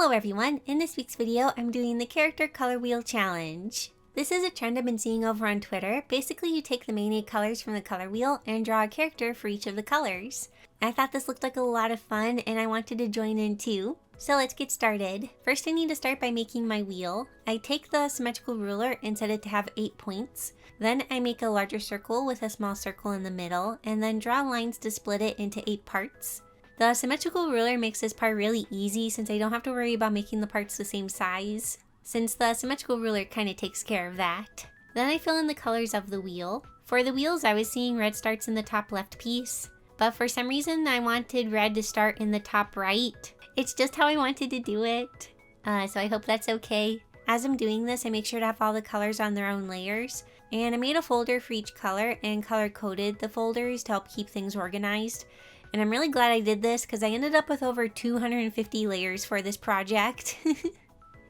Hello everyone, in this week's video I'm doing the character color wheel challenge. This is a trend I've been seeing over on Twitter. Basically you take the main 8 colors from the color wheel and draw a character for each of the colors. I thought this looked like a lot of fun and I wanted to join in too. So let's get started. First I need to start by making my wheel. I take the symmetrical ruler and set it to have 8 points. Then I make a larger circle with a small circle in the middle and then draw lines to split it into 8 parts. The symmetrical ruler makes this part really easy since I don't have to worry about making the parts the same size, since the symmetrical ruler kind of takes care of that. Then I fill in the colors of the wheel. For the wheels I was seeing red starts in the top left piece, but for some reason I wanted red to start in the top right. It's just how I wanted to do it, so I hope that's okay. As I'm doing this I make sure to have all the colors on their own layers, and I made a folder for each color and color coded the folders to help keep things organized. And I'm really glad I did this because I ended up with over 250 layers for this project.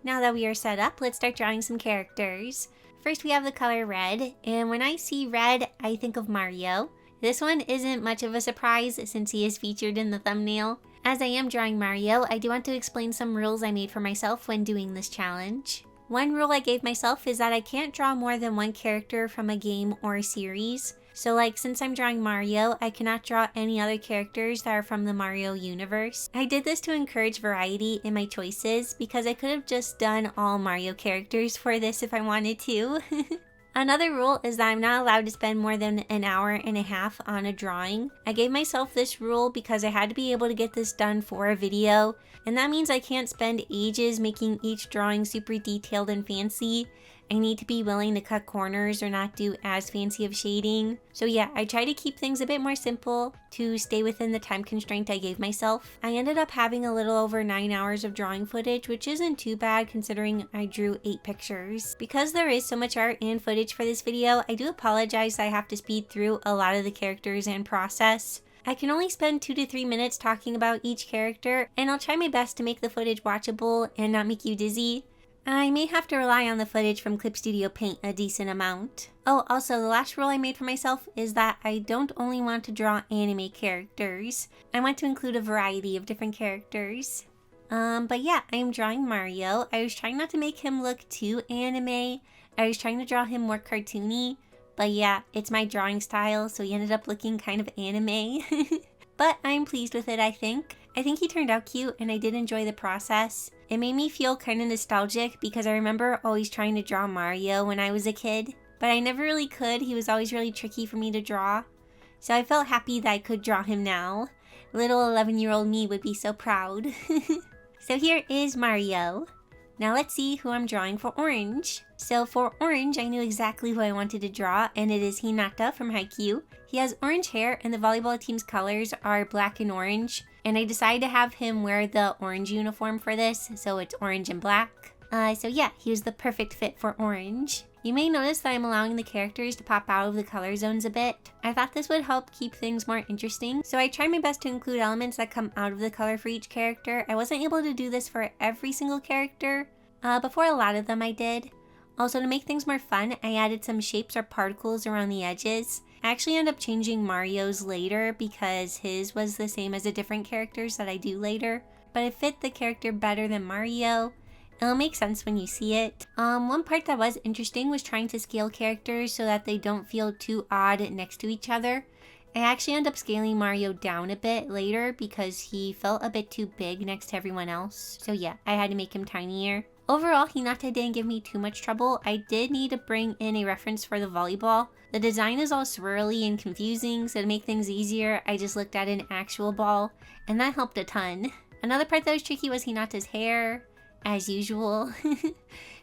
Now that we are set up, let's start drawing some characters. First we have the color red, and when I see red, I think of Mario. This one isn't much of a surprise since he is featured in the thumbnail. As I am drawing Mario, I do want to explain some rules I made for myself when doing this challenge. One rule I gave myself is that I can't draw more than one character from a game or a series. So like, since I'm drawing Mario, I cannot draw any other characters that are from the Mario universe. I did this to encourage variety in my choices because I could have just done all Mario characters for this if I wanted to. Another rule is that I'm not allowed to spend more than an hour and a half on a drawing. I gave myself this rule because I had to be able to get this done for a video, and that means I can't spend ages making each drawing super detailed and fancy. I need to be willing to cut corners or not do as fancy of shading. So yeah, I try to keep things a bit more simple to stay within the time constraint I gave myself. I ended up having a little over 9 hours of drawing footage, which isn't too bad considering I drew 8 pictures. Because there is so much art and footage for this video, I do apologize that I have to speed through a lot of the characters and process. I can only spend 2 to 3 minutes talking about each character, and I'll try my best to make the footage watchable and not make you dizzy. I may have to rely on the footage from Clip Studio Paint a decent amount. Oh, also the last rule I made for myself is that I don't only want to draw anime characters. I want to include a variety of different characters. But yeah, I am drawing Mario. I was trying not to make him look too anime. I was trying to draw him more cartoony. But yeah, it's my drawing style, so he ended up looking kind of anime. But I'm pleased with it, I think. I think he turned out cute and I did enjoy the process. It made me feel kind of nostalgic because I remember always trying to draw Mario when I was a kid. But I never really could, he was always really tricky for me to draw. So I felt happy that I could draw him now. Little 11-year-old me would be so proud. So here is Mario. Now let's see who I'm drawing for orange. So for orange, I knew exactly who I wanted to draw, and it is Hinata from Haikyu. He has orange hair and the volleyball team's colors are black and orange. And I decided to have him wear the orange uniform for this, so it's orange and black. So yeah, he was the perfect fit for orange. You may notice that I'm allowing the characters to pop out of the color zones a bit. I thought this would help keep things more interesting, so I tried my best to include elements that come out of the color for each character. I wasn't able to do this for every single character, but for a lot of them I did. Also, to make things more fun, I added some shapes or particles around the edges. I actually ended up changing Mario's later because his was the same as the different characters that I do later, but it fit the character better than Mario. It'll make sense when you see it. One part that was interesting was trying to scale characters so that they don't feel too odd next to each other. I actually ended up scaling Mario down a bit later because he felt a bit too big next to everyone else. So yeah, I had to make him tinier. Overall, Hinata didn't give me too much trouble. I did need to bring in a reference for the volleyball. The design is all swirly and confusing, so to make things easier, I just looked at an actual ball, and that helped a ton. Another part that was tricky was Hinata's hair, as usual.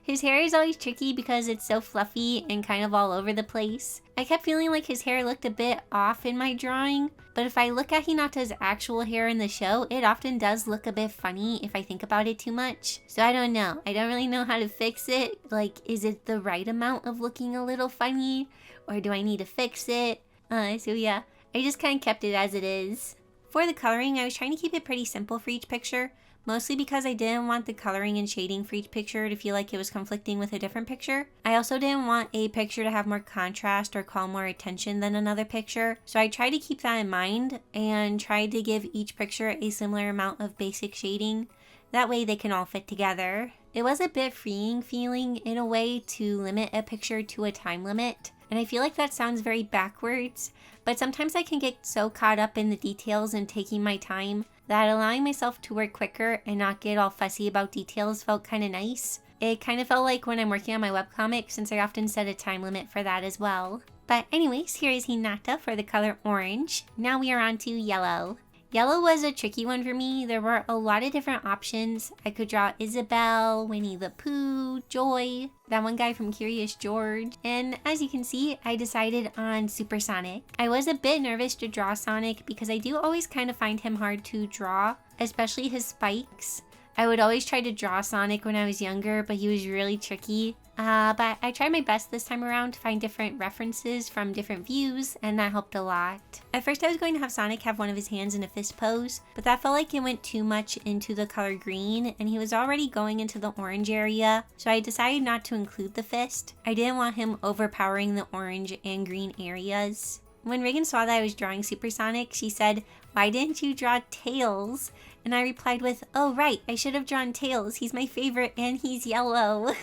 His hair is always tricky because it's so fluffy and kind of all over the place. I kept feeling like his hair looked a bit off in my drawing, but if I look at Hinata's actual hair in the show, it often does look a bit funny if I think about it too much. So I don't know. I don't really know how to fix it. Like, is it the right amount of looking a little funny? Or do I need to fix it? So yeah, I just kind of kept it as it is. For the coloring, I was trying to keep it pretty simple for each picture. Mostly because I didn't want the coloring and shading for each picture to feel like it was conflicting with a different picture. I also didn't want a picture to have more contrast or call more attention than another picture, so I tried to keep that in mind and tried to give each picture a similar amount of basic shading. That way they can all fit together. It was a bit freeing feeling in a way to limit a picture to a time limit. And I feel like that sounds very backwards, but sometimes I can get so caught up in the details and taking my time that allowing myself to work quicker and not get all fussy about details felt kind of nice. It kind of felt like when I'm working on my webcomic, since I often set a time limit for that as well. But anyways, here is Hinata for the color orange. Now we are on to yellow. Yellow was a tricky one for me. There were a lot of different options. I could draw Isabelle, Winnie the Pooh, Joy, that one guy from Curious George, and as you can see, I decided on Supersonic. I was a bit nervous to draw Sonic because I do always kind of find him hard to draw, especially his spikes. I would always try to draw Sonic when I was younger, but he was really tricky. But I tried my best this time around to find different references from different views, and that helped a lot. At first I was going to have Sonic have one of his hands in a fist pose, but that felt like it went too much into the color green, and he was already going into the orange area, so I decided not to include the fist. I didn't want him overpowering the orange and green areas. When Reagan saw that I was drawing Supersonic, she said, "Why didn't you draw Tails?" And I replied with, "Oh right, I should have drawn Tails. He's my favorite and he's yellow."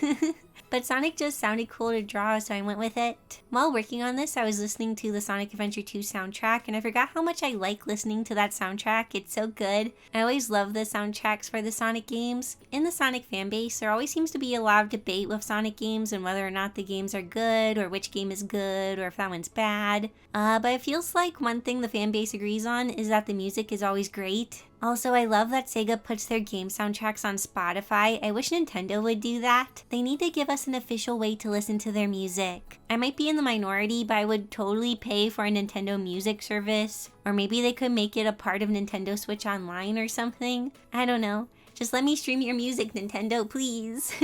But Sonic just sounded cool to draw, so I went with it. While working on this, I was listening to the Sonic Adventure 2 soundtrack, and I forgot how much I like listening to that soundtrack. It's so good. I always love the soundtracks for the Sonic games. In the Sonic fanbase, there always seems to be a lot of debate with Sonic games and whether or not the games are good, or which game is good, or if that one's bad. But it feels like one thing the fanbase agrees on is that the music is always great. Also, I love that Sega puts their game soundtracks on Spotify. I wish Nintendo would do that. They need to give us an official way to listen to their music. I might be in the minority, but I would totally pay for a Nintendo music service. Or maybe they could make it a part of Nintendo Switch Online or something. I don't know. Just let me stream your music, Nintendo, please.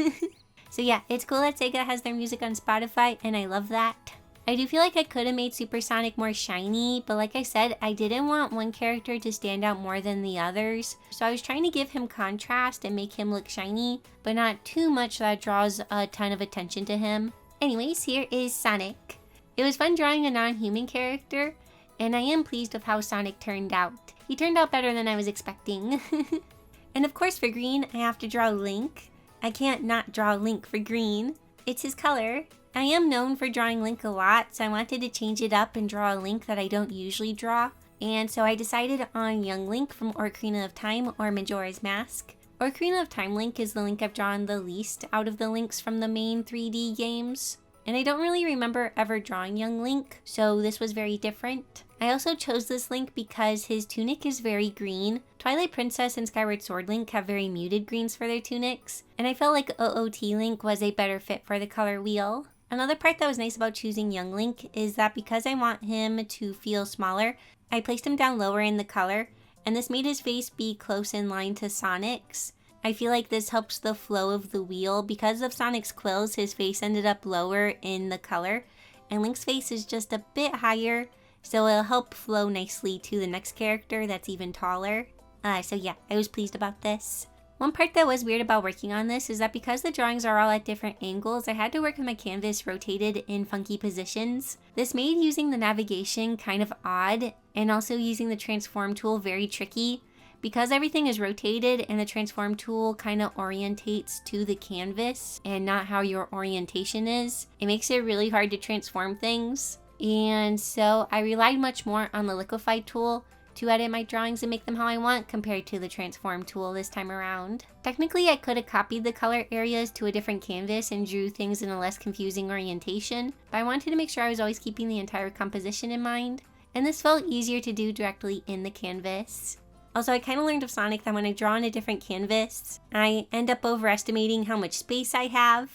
So yeah, it's cool that Sega has their music on Spotify, and I love that. I do feel like I could have made Supersonic more shiny, but like I said, I didn't want one character to stand out more than the others. So I was trying to give him contrast and make him look shiny, but not too much that draws a ton of attention to him. Anyways, here is Sonic. It was fun drawing a non-human character, and I am pleased with how Sonic turned out. He turned out better than I was expecting. And of course for green, I have to draw Link. I can't not draw Link for green. It's his color. I am known for drawing Link a lot, so I wanted to change it up and draw a Link that I don't usually draw. And so I decided on Young Link from Ocarina of Time or Majora's Mask. Ocarina of Time Link is the Link I've drawn the least out of the Links from the main 3D games. And I don't really remember ever drawing Young Link, so this was very different. I also chose this Link because his tunic is very green. Twilight Princess and Skyward Sword Link have very muted greens for their tunics, and I felt like OOT Link was a better fit for the color wheel. Another part that was nice about choosing Young Link is that because I want him to feel smaller, I placed him down lower in the color, and this made his face be close in line to Sonic's. I feel like this helps the flow of the wheel. Because of Sonic's quills, his face ended up lower in the color, and Link's face is just a bit higher, so it'll help flow nicely to the next character that's even taller. So yeah, I was pleased about this. One part that was weird about working on this is that because the drawings are all at different angles, I had to work with my canvas rotated in funky positions. This made using the navigation kind of odd, and also using the transform tool very tricky. Because everything is rotated and the transform tool kind of orientates to the canvas and not how your orientation is, it makes it really hard to transform things. And so I relied much more on the liquefy tool to edit my drawings and make them how I want compared to the transform tool this time around. Technically, I could have copied the color areas to a different canvas and drew things in a less confusing orientation, but I wanted to make sure I was always keeping the entire composition in mind, and this felt easier to do directly in the canvas. Also, I kind of learned of Sonic that when I draw on a different canvas, I end up overestimating how much space I have,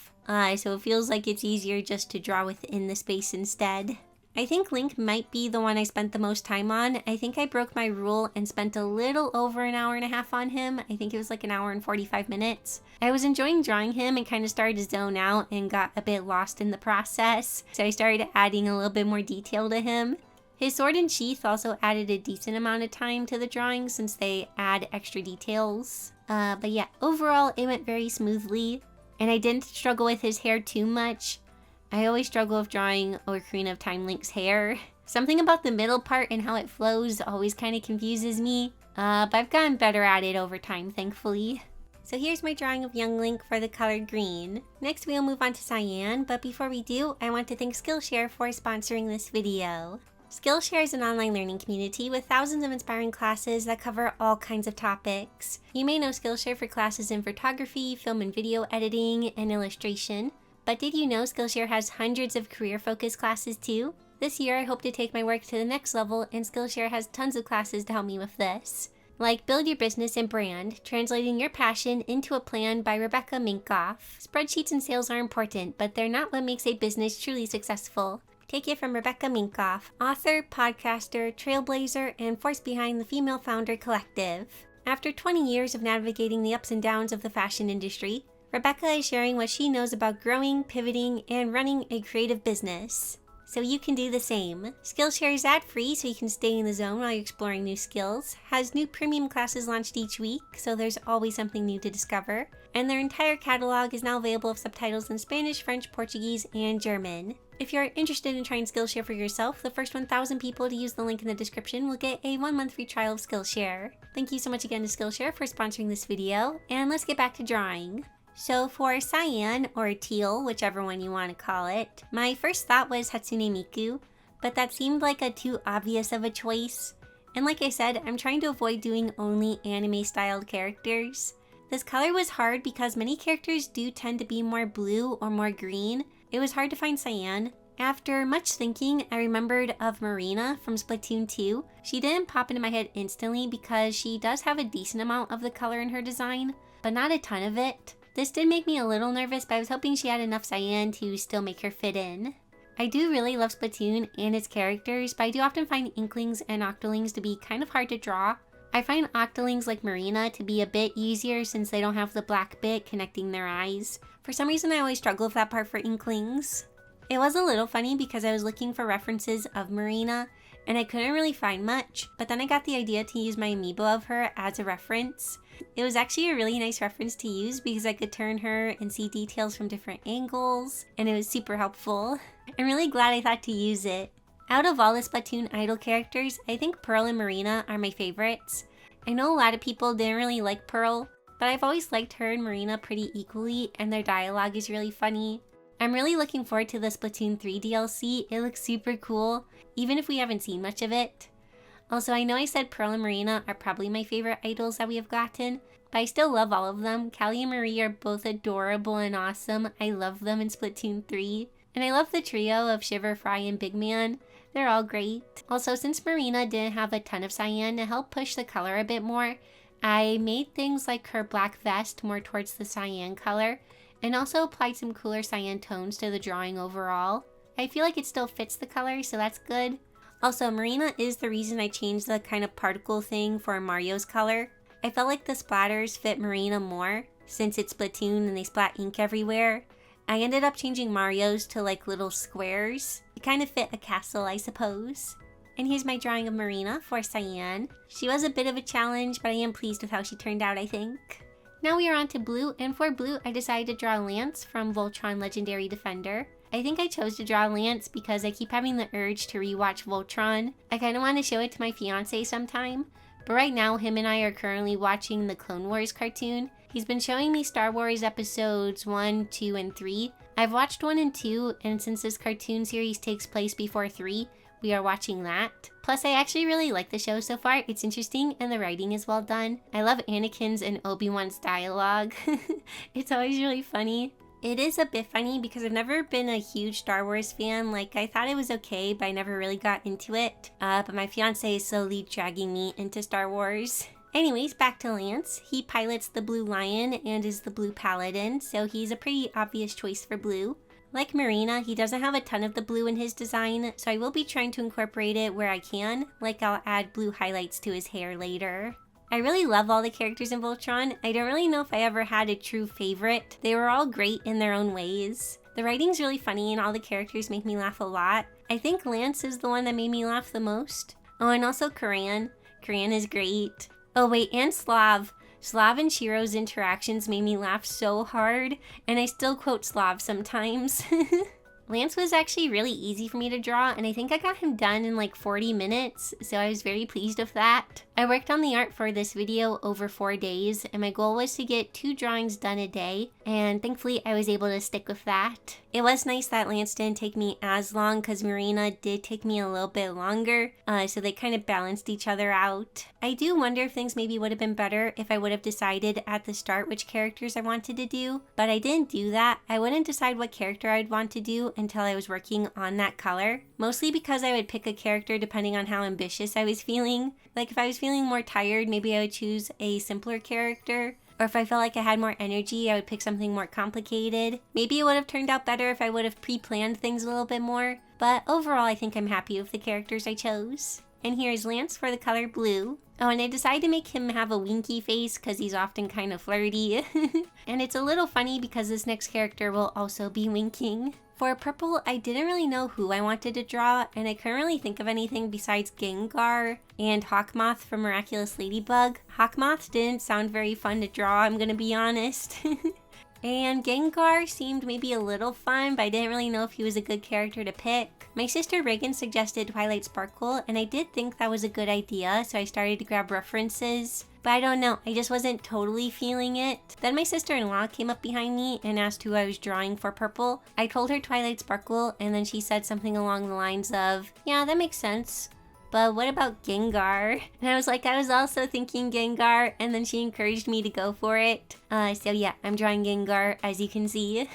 so it feels like it's easier just to draw within the space instead. I think Link might be the one I spent the most time on. I think I broke my rule and spent a little over an hour and a half on him. I think it was like an hour and 45 minutes. I was enjoying drawing him and kind of started to zone out and got a bit lost in the process, so I started adding a little bit more detail to him. His sword and sheath also added a decent amount of time to the drawing since they add extra details. But yeah, overall it went very smoothly, and I didn't struggle with his hair too much. I always struggle with drawing Ocarina of Time Link's hair. Something about the middle part and how it flows always kind of confuses me, but I've gotten better at it over time, thankfully. So here's my drawing of young Link for the color green. Next we'll move on to cyan, but before we do, I want to thank SKILLSHARE for sponsoring this video. SKILLSHARE is an online learning community with thousands of inspiring classes that cover all kinds of topics. You may know SKILLSHARE for classes in photography, film and video editing, and illustration. But did you know SKILLSHARE has hundreds of career-focused classes too? This year I hope to take my work to the next level, and SKILLSHARE has tons of classes to help me with this. Like Build Your Business and Brand, Translating Your Passion into a Plan by Rebecca Minkoff. Spreadsheets and sales are important, but they're not what makes a business truly successful. Take it from Rebecca Minkoff, author, podcaster, trailblazer, and force behind the Female Founder Collective. After 20 years of navigating the ups and downs of the fashion industry, Rebecca is sharing what she knows about growing, pivoting, and running a creative business. So you can do the same. SKILLSHARE is ad-free so you can stay in the zone while you're exploring new skills, has new premium classes launched each week, so there's always something new to discover, and their entire catalog is now available with subtitles in Spanish, French, Portuguese, and German. If you're interested in trying SKILLSHARE for yourself, the first 1,000 people to use the link in the description will get a 1-month free trial of SKILLSHARE. Thank you so much again to SKILLSHARE for sponsoring this video, and let's get back to drawing. So for cyan, or teal, whichever one you want to call it, my first thought was Hatsune Miku, but that seemed like a too obvious of a choice. And like I said, I'm trying to avoid doing only anime-styled characters. This color was hard because many characters do tend to be more blue or more green. It was hard to find cyan. After much thinking, I remembered of Marina from Splatoon 2. She didn't pop into my head instantly because she does have a decent amount of the color in her design, but not a ton of it. This did make me a little nervous, but I was hoping she had enough cyan to still make her fit in. I do really love Splatoon and its characters, but I do often find Inklings and Octolings to be kind of hard to draw. I find Octolings like Marina to be a bit easier since they don't have the black bit connecting their eyes. For some reason I always struggle with that part for Inklings. It was a little funny because I was looking for references of Marina and I couldn't really find much, but then I got the idea to use my amiibo of her as a reference. It was actually a really nice reference to use because I could turn her and see details from different angles, and it was super helpful. I'm really glad I thought to use it. Out of all the Splatoon idol characters, I think Pearl and Marina are my favorites. I know a lot of people didn't really like Pearl, but I've always liked her and Marina pretty equally, and their dialogue is really funny. I'm really looking forward to the Splatoon 3 DLC. It looks super cool, even if we haven't seen much of it. Also, I know I said Pearl and Marina are probably my favorite idols that we have gotten, but I still love all of them. Callie and Marie are both adorable and awesome. I love them in Splatoon 3. And I love the trio of Shiver, Fry, and Big Man. They're all great. Also, since Marina didn't have a ton of cyan to help push the color a bit more, I made things like her black vest more towards the cyan color, and also applied some cooler cyan tones to the drawing overall. I feel like it still fits the color, so that's good. Also, Marina is the reason I changed the kind of particle thing for Mario's color. I felt like the splatters fit Marina more, since it's Splatoon and they splat ink everywhere. I ended up changing Mario's to like little squares. It kind of fit a castle, I suppose. And here's my drawing of Marina for cyan. She was a bit of a challenge, but I am pleased with how she turned out, I think. Now we are on to blue, and for blue I decided to draw Lance from Voltron Legendary Defender. I think I chose to draw Lance because I keep having the urge to rewatch Voltron. I kind of want to show it to my fiance sometime, but right now him and I are currently watching the Clone Wars cartoon. He's been showing me Star Wars episodes 1, 2, and 3. I've watched 1 and 2, and since this cartoon series takes place before 3, we are watching that. Plus, I actually really like the show so far. It's interesting and the writing is well done. I love Anakin's and Obi-Wan's dialogue. It's always really funny. It is a bit funny because I've never been a huge Star Wars fan. Like, I thought it was okay, but I never really got into it. But my fiance is slowly dragging me into Star Wars. Anyways, back to Lance. He pilots the Blue Lion and is the Blue Paladin, so he's a pretty obvious choice for blue. Like Marina, he doesn't have a ton of the blue in his design, so I will be trying to incorporate it where I can, like I'll add blue highlights to his hair later. I really love all the characters in Voltron. I don't really know if I ever had a true favorite. They were all great in their own ways. The writing's really funny and all the characters make me laugh a lot. I think Lance is the one that made me laugh the most. Oh, and also Karan. Karan is great. Oh wait, and Slav. Slav and Shiro's interactions made me laugh so hard, and I still quote Slav sometimes. Lance was actually really easy for me to draw, and I think I got him done in like 40 minutes, so I was very pleased with that. I worked on the art for this video over 4 days, and my goal was to get 2 drawings done a day, and thankfully I was able to stick with that. It was nice that Lance didn't take me as long because Marina did take me a little bit longer, so they kind of balanced each other out. I do wonder if things maybe would have been better if I would have decided at the start which characters I wanted to do, but I didn't do that. I wouldn't decide what character I'd want to do until I was working on that color, mostly because I would pick a character depending on how ambitious I was feeling. Like if I was feeling more tired, maybe I would choose a simpler character. Or if I felt like I had more energy, I would pick something more complicated. Maybe it would have turned out better if I would have pre-planned things a little bit more. But overall, I think I'm happy with the characters I chose. And here's Lance for the color blue. Oh, and I decided to make him have a winky face because he's often kind of flirty. And it's a little funny because this next character will also be winking. For purple, I didn't really know who I wanted to draw, and I couldn't really think of anything besides Gengar and Hawkmoth from Miraculous Ladybug. Hawkmoth didn't sound very fun to draw, I'm gonna be honest. And Gengar seemed maybe a little fun, but I didn't really know if he was a good character to pick. My sister Reagan suggested Twilight Sparkle, and I did think that was a good idea, so I started to grab references. But I don't know, I just wasn't totally feeling it. Then my sister-in-law came up behind me and asked who I was drawing for purple. I told her Twilight Sparkle, and then she said something along the lines of, yeah, that makes sense. But what about Gengar? And I was like, I was also thinking Gengar, and then she encouraged me to go for it. So yeah, I'm drawing Gengar, as you can see.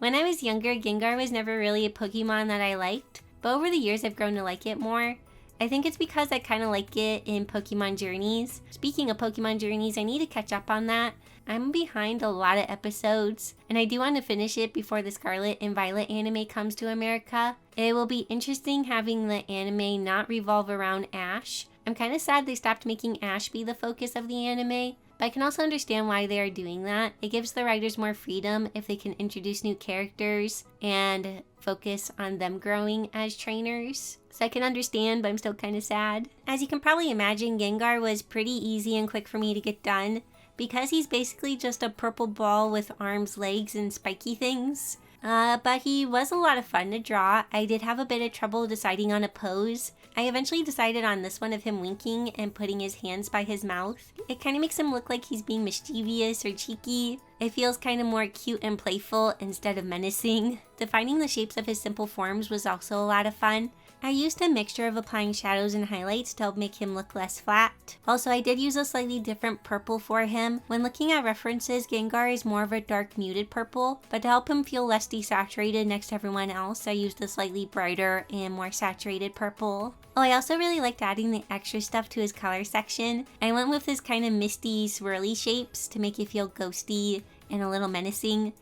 When I was younger, Gengar was never really a Pokemon that I liked, but over the years I've grown to like it more. I think it's because I kind of like it in Pokemon Journeys. Speaking of Pokemon Journeys, I need to catch up on that. I'm behind a lot of episodes, and I do want to finish it before the Scarlet and Violet anime comes to America. It will be interesting having the anime not revolve around Ash. I'm kind of sad they stopped making Ash be the focus of the anime, but I can also understand why they are doing that. It gives the writers more freedom if they can introduce new characters and focus on them growing as trainers. So I can understand, but I'm still kind of sad. As you can probably imagine, Gengar was pretty easy and quick for me to get done because he's basically just a purple ball with arms, legs, and spiky things. But he was a lot of fun to draw. I did have a bit of trouble deciding on a pose. I eventually decided on this one of him winking and putting his hands by his mouth. It kind of makes him look like he's being mischievous or cheeky. It feels kind of more cute and playful instead of menacing. Defining the shapes of his simple forms was also a lot of fun. I used a mixture of applying shadows and highlights to help make him look less flat. Also, I did use a slightly different purple for him. When looking at references, Gengar is more of a dark muted purple, but to help him feel less desaturated next to everyone else, I used a slightly brighter and more saturated purple. Oh, I also really liked adding the extra stuff to his color section. I went with this kind of misty, swirly shapes to make it feel ghosty and a little menacing,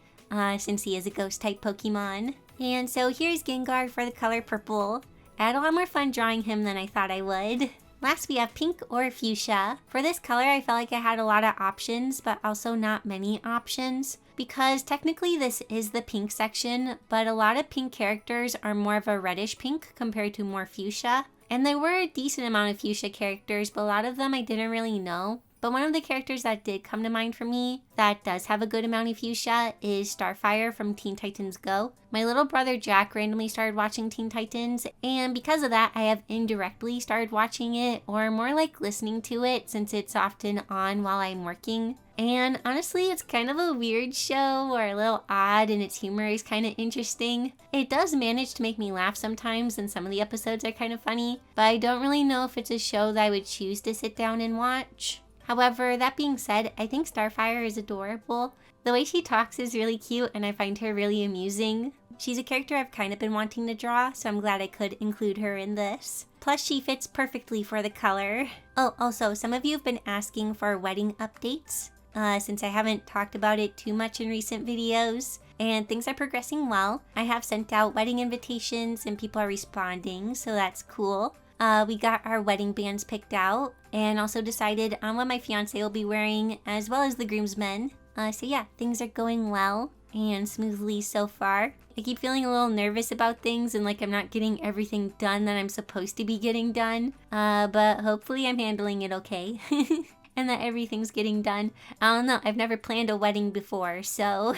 since he is a ghost type Pokemon. And so here's Gengar for the color purple. I had a lot more fun drawing him than I thought I would. Last we have pink or fuchsia. For this color I felt like I had a lot of options, but also not many options. Because technically this is the pink section, but a lot of pink characters are more of a reddish pink compared to more fuchsia. And there were a decent amount of fuchsia characters, but a lot of them I didn't really know. But one of the characters that did come to mind for me that does have a good amount of fuchsia is Starfire from Teen Titans Go. My little brother Jack randomly started watching Teen Titans, and because of that I have indirectly started watching it, or more like listening to it since it's often on while I'm working. And honestly, it's kind of a weird show, or a little odd, and its humor is kind of interesting. It does manage to make me laugh sometimes, and some of the episodes are kind of funny, but I don't really know if it's a show that I would choose to sit down and watch. However, that being said, I think Starfire is adorable. The way she talks is really cute, and I find her really amusing. She's a character I've kind of been wanting to draw, so I'm glad I could include her in this. Plus, she fits perfectly for the color. Oh, also, some of you have been asking for wedding updates, since I haven't talked about it too much in recent videos, and things are progressing well. I have sent out wedding invitations, and people are responding, so that's cool. We got our wedding bands picked out and also decided on what my fiance will be wearing as well as the groomsmen. So yeah, things are going well and smoothly so far. I keep feeling a little nervous about things and like I'm not getting everything done that I'm supposed to be getting done. But hopefully I'm handling it okay. And that everything's getting done. I don't know, I've never planned a wedding before, so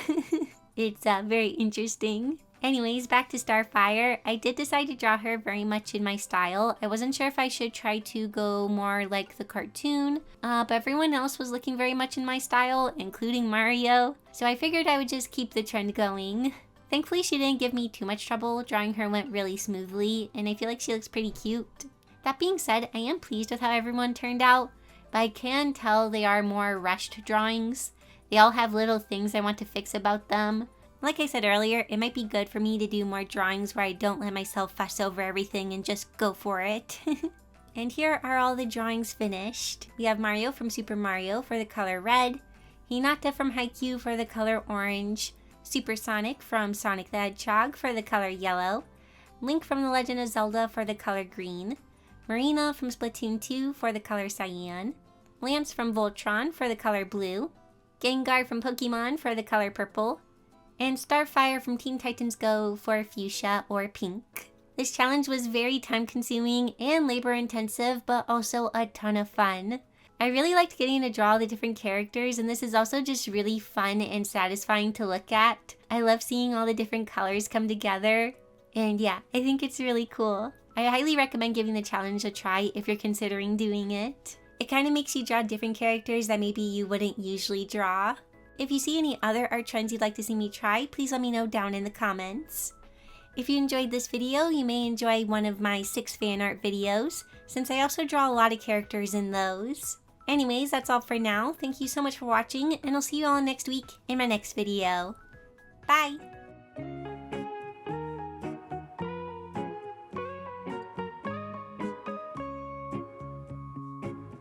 it's very interesting. Anyways, back to Starfire. I did decide to draw her very much in my style. I wasn't sure if I should try to go more like the cartoon, but everyone else was looking very much in my style, including Mario. So I figured I would just keep the trend going. Thankfully, she didn't give me too much trouble. Drawing her went really smoothly, and I feel like she looks pretty cute. That being said, I am pleased with how everyone turned out, but I can tell they are more rushed drawings. They all have little things I want to fix about them. Like I said earlier, it might be good for me to do more drawings where I don't let myself fuss over everything and just go for it. And here are all the drawings finished. We have Mario from Super Mario for the color red, Hinata from Haikyu for the color orange, Super Sonic from Sonic the Hedgehog for the color yellow, Link from the Legend of Zelda for the color green, Marina from Splatoon 2 for the color cyan, Lance from Voltron for the color blue, Gengar from Pokemon for the color purple, and Starfire from Teen Titans Go for fuchsia or pink. This challenge was very time consuming and labor intensive, but also a ton of fun. I really liked getting to draw the different characters, and this is also just really fun and satisfying to look at. I love seeing all the different colors come together, and yeah, I think it's really cool. I highly recommend giving the challenge a try if you're considering doing it. It kind of makes you draw different characters that maybe you wouldn't usually draw. If you see any other art trends you'd like to see me try, please let me know down in the comments. If you enjoyed this video, you may enjoy one of my 6 fan art videos, since I also draw a lot of characters in those. Anyways, that's all for now. Thank you so much for watching, and I'll see you all next week in my next video. Bye!